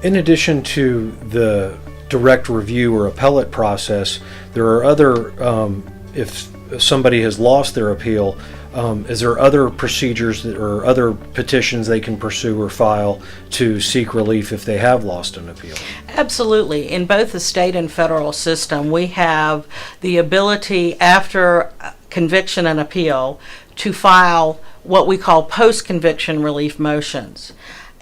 In addition to the direct review or appellate process, there are other, if somebody has lost their appeal, is there other procedures or other petitions they can pursue or file to seek relief if they have lost an appeal? Absolutely. In both the state and federal system, we have the ability after conviction and appeal to file what we call post-conviction relief motions.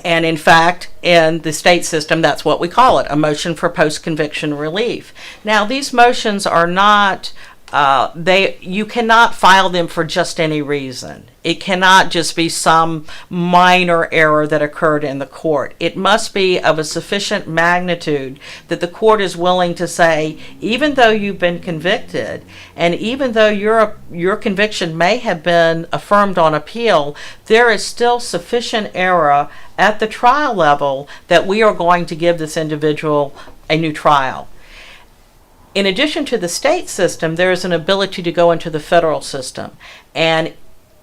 And in fact, in the state system, that's what we call it, a motion for post-conviction relief. Now, these motions are not, you cannot file them for just any reason. It cannot just be some minor error that occurred in the court. It must be of a sufficient magnitude that the court is willing to say, even though you've been convicted, and even though your conviction may have been affirmed on appeal, there is still sufficient error at the trial level that we are going to give this individual a new trial. In addition to the state system, there is an ability to go into the federal system. And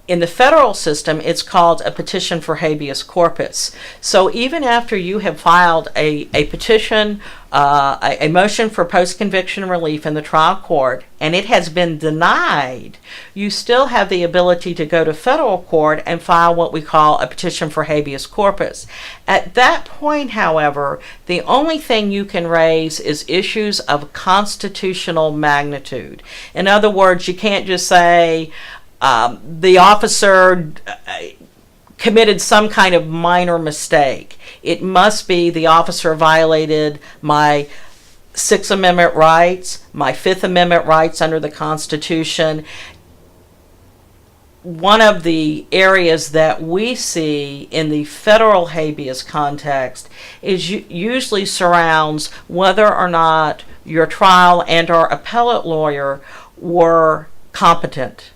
in the federal system, it's called a petition for habeas corpus. So even after you have filed a petition, a motion for post-conviction relief in the trial court, and it has been denied, you still have the ability to go to federal court and file what we call a petition for habeas corpus. At that point, however, the only thing you can raise is issues of constitutional magnitude. In other words, you can't just say, the officer committed some kind of minor mistake. It must be the officer violated my Sixth Amendment rights, my Fifth Amendment rights under the Constitution. One of the areas that we see in the federal habeas context is usually surrounds whether or not your trial and or appellate lawyer were competent.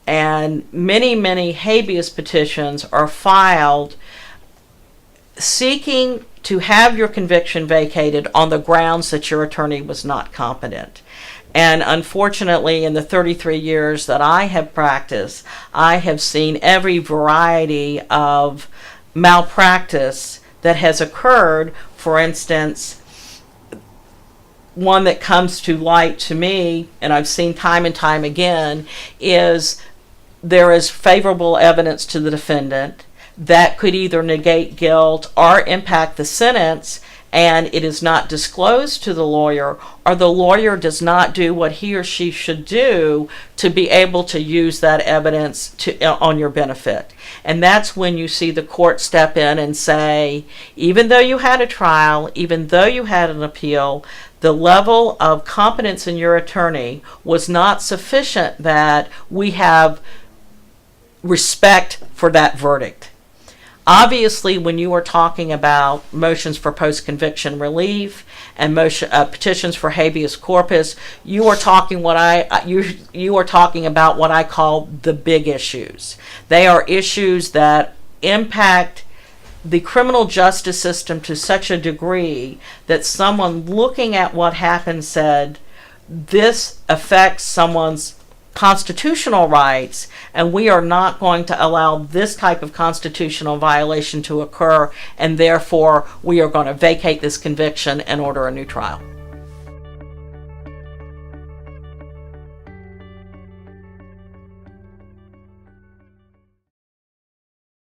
And many habeas petitions are filed seeking to have your conviction vacated on the grounds that your attorney was not competent. And unfortunately, in the 33 years that I have practiced, I have seen every variety of malpractice that has occurred. For instance, one that comes to light to me, and I've seen time and time again, is there is favorable evidence to the defendant that could either negate guilt or impact the sentence, and it is not disclosed to the lawyer, or the lawyer does not do what he or she should do to be able to use that evidence on your benefit. And that's when you see the court step in and say, even though you had a trial, even though you had an appeal, the level of competence in your attorney was not sufficient that we have respect for that verdict. Obviously, when you are talking about motions for post-conviction relief and petitions for habeas corpus, you are talking you are talking about what I call the big issues. They are issues that impact the criminal justice system to such a degree that someone looking at what happened said, this affects someone's constitutional rights, and we are not going to allow this type of constitutional violation to occur, and therefore we are going to vacate this conviction and order a new trial.